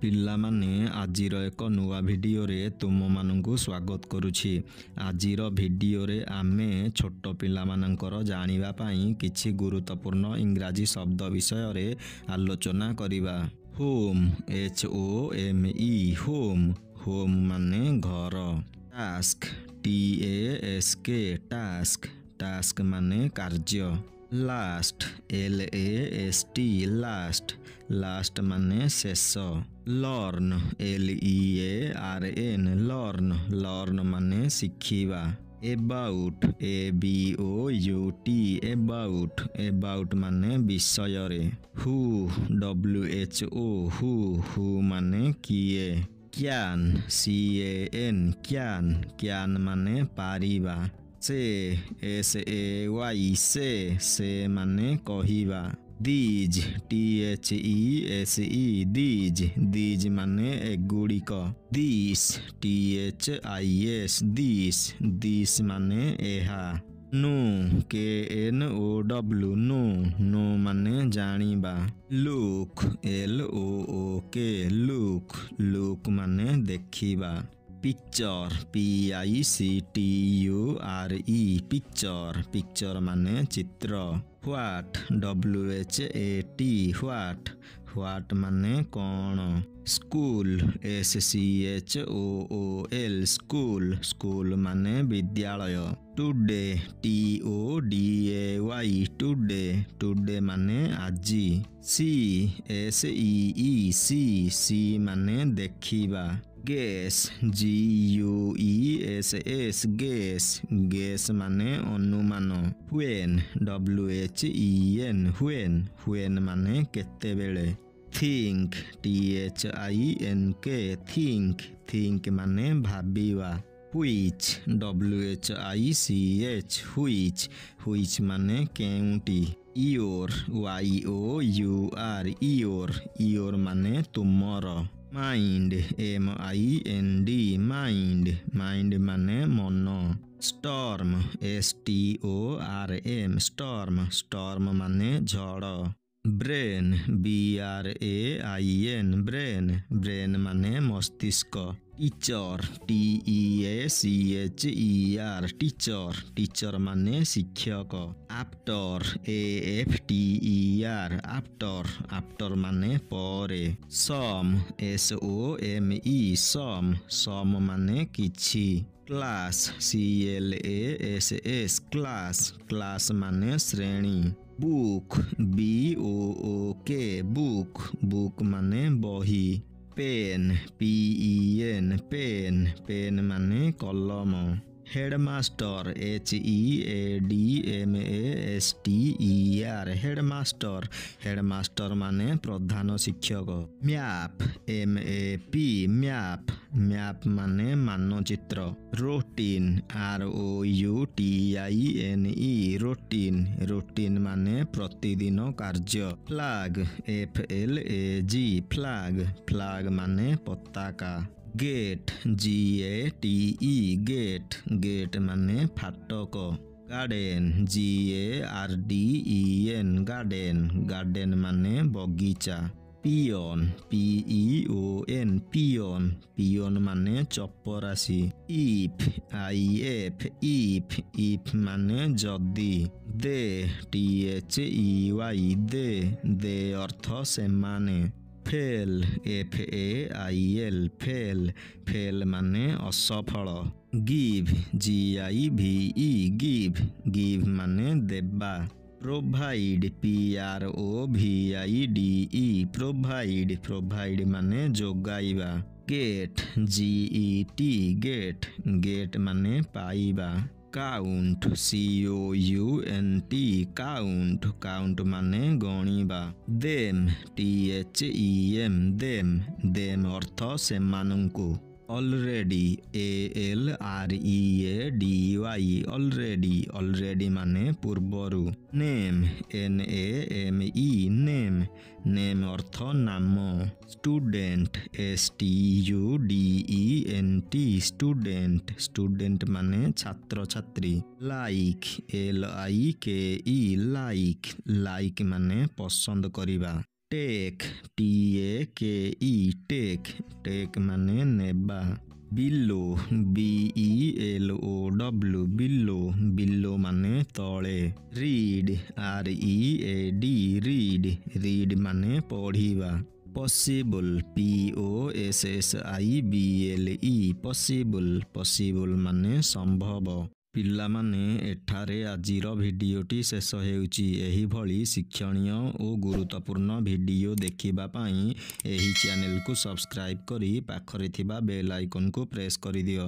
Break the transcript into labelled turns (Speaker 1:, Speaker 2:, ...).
Speaker 1: ପିଲାମାନେ ଆଜିର ଏକ ନୂଆ ଭିଡ଼ିଓରେ ତୁମମାନଙ୍କୁ ସ୍ୱାଗତ କରୁଛି। ଆଜିର ଭିଡ଼ିଓରେ ଆମେ ଛୋଟ ପିଲାମାନଙ୍କର ଜାଣିବା ପାଇଁ କିଛି ଗୁରୁତ୍ୱପୂର୍ଣ୍ଣ ଇଂରାଜୀ ଶବ୍ଦ ବିଷୟରେ ଆଲୋଚନା କରିବା। ହୋମ୍ HOME ହୋମ୍ ହୋମ୍ ମାନେ ଘର। ଟାସ୍କ TASK ଟାସ୍କ ଟାସ୍କ ମାନେ କାର୍ଯ୍ୟ। ଲାଷ୍ଟ LAST ଲାଷ୍ଟ ଲାଷ୍ଟ ମାନେ ଶେଷ। ଲର୍ନ LEARN ଲର୍ନ ଲର୍ନ ମାନେ ଶିଖିବା। ଏବାଉଟ୍ ABOUT ଏବାଉଟ୍ ଏବାଉଟ୍ ମାନେ ବିଷୟରେ। ହୁ WHO ହୁ ମାନେ କିଏ। କ୍ୟାନ୍ CAN କ୍ୟାନ୍ କ୍ୟାନ୍ ମାନେ ପାରିବା। ସେ SAY ସେ ମାନେ କହିବା। ଦିଜ୍ THESE ଦିଜ୍ ମାନେ ଏଗୁଡ଼ିକ। ଦିସ୍ THIS ଦିସ୍ ମାନେ ଏହା। ନୋ KNOW ନୋ ମାନେ ଜାଣିବା। ଲୁକ୍ LOOK ଲୁକ୍ ମାନେ ଦେଖିବା। ପିକ୍ଚର PICTURE ପିକ୍ଚର ମାନେ ଚିତ୍ର। ହ୍ୱାଟ୍ ହ୍ୱାଟ୍ ମାନେ କ'ଣ। ସ୍କୁଲ SCHOOL ସ୍କୁଲ ମାନେ ବିଦ୍ୟାଳୟ। ଟୁଡେ ଟୁଡେ ମାନେ ଆଜି। ସି ମାନେ ଦେଖିବା। ଗେସ୍ ଗେସ୍ ମାନେ ଅନୁମାନ। ହ୍ୱେନ୍ ହ୍ୱେନ୍ ମାନେ କେତେବେଳେ। ଥିଙ୍କ ଥିଙ୍କ ମାନେ ଭାବିବା। ହ୍ୱିଚ୍ ହ୍ୱିଚ୍ ମାନେ କେଉଁଟି। ଇଓର ମାନେ ତୁମର। ମାଇଣ୍ଡ ମାଇଣ୍ଡ ମାନେ ମନ। ଷ୍ଟର୍ମ ଷ୍ଟର୍ମ ମାନେ ଝଡ଼। ବ୍ରେନ୍ ବ୍ରେନ୍ ମାନେ ମସ୍ତିଷ୍କ। ଟିଚର ଟିଚର ମାନେ ଶିକ୍ଷକ। ଆଫ୍ଟର ଆଫ୍ଟର ମାନେ ପରେ। ସମ୍ ସମ୍ ମାନେ କିଛି। କ୍ଲାସ୍ କ୍ଲାସ୍ ମାନେ ଶ୍ରେଣୀ। ବୁକ୍ ବୁକ୍ ମାନେ ବହି। ପେନ୍ ପେନ୍ ମାନେ କଲମ। ହେଡମାଷ୍ଟର ହେଡମାଷ୍ଟର ମାନେ ପ୍ରଧାନ ଶିକ୍ଷକ। ମ୍ୟାପ୍ ମ୍ୟାପ୍ ମାନେ ମାନଚିତ୍ର। ରୋଟିନ୍ ରୋଟିନ୍ ମାନେ ପ୍ରତିଦିନ କାର୍ଯ୍ୟ। ଫ୍ଲାଗ ଫ୍ଲାଗ ମାନେ ପତାକା। ଗେଟ୍ ଗେଟ୍ ମାନେ ଫାଟକ। ଗାର୍ଡେନ୍ ଗାର୍ଡେନ୍ ମାନେ ବଗିଚା। ପିଅନ୍ ପିଅନ୍ ମାନେ ଚପରାସି। ଇଫ୍ ମାନେ ଯଦି। ଦେ ଦେ ଅର୍ଥ ସେମାନେ। ଫେଲ୍ ଫେଲ୍ ମାନେ ଅସଫଳ। ଗିଭ୍ ଗିଭ୍ ମାନେ ଦେବା। ପ୍ରୋଭାଇଡ୍ ପ୍ରୋଭାଇଡ୍ ମାନେ ଯୋଗାଇବା। ଗେଟ୍ ଗେଟ୍ ମାନେ ପାଇବା। କାଉଣ୍ଟ କାଉଣ୍ଟ ମାନେ ଗଣିବା। ଦେମ୍ ଦେମ୍ ଅର୍ଥ ସେମାନଙ୍କୁ। ଅଲରେଡି ଅଲରେଡି ମାନେ ପୂର୍ବରୁ। ନେମ୍ ନେମ୍ ଅର୍ଥ ନାମ। ଷ୍ଟୁଡେଣ୍ଟ ଷ୍ଟୁଡେଣ୍ଟ ମାନେ ଛାତ୍ରଛାତ୍ରୀ। ଲାଇକ୍ LIKE ଲାଇକ୍ ମାନେ ପସନ୍ଦ କରିବା। ଟେକ୍ TAKE ଟେକ୍ ଟେକ୍ ମାନେ ନେବା। ବିଲୋ BELOW ବିଲୋ ବିଲୋ ମାନେ ତଳେ। ରିଡ୍ READ ରିଡ୍ ରିଡ୍ ମାନେ ପଢ଼ିବା। ପସିବୁଲ୍ POSSIBLE ପସିବୁଲ୍ ମାନେ ସମ୍ଭବ। ପିଲାମାନେ ଏଠାରେ ଆଜିର ଭିଡ଼ିଓଟି ଶେଷ ହେଉଛି। ଏହିଭଳି ଶିକ୍ଷଣୀୟ ଓ ଗୁରୁତ୍ୱପୂର୍ଣ୍ଣ ଭିଡ଼ିଓ ଦେଖିବା ପାଇଁ ଏହି ଚ୍ୟାନେଲକୁ ସବସ୍କ୍ରାଇବ୍ କରି ପାଖରେ ଥିବା ବେଲ୍ ଆଇକନକୁ ପ୍ରେସ୍ କରିଦିଅ।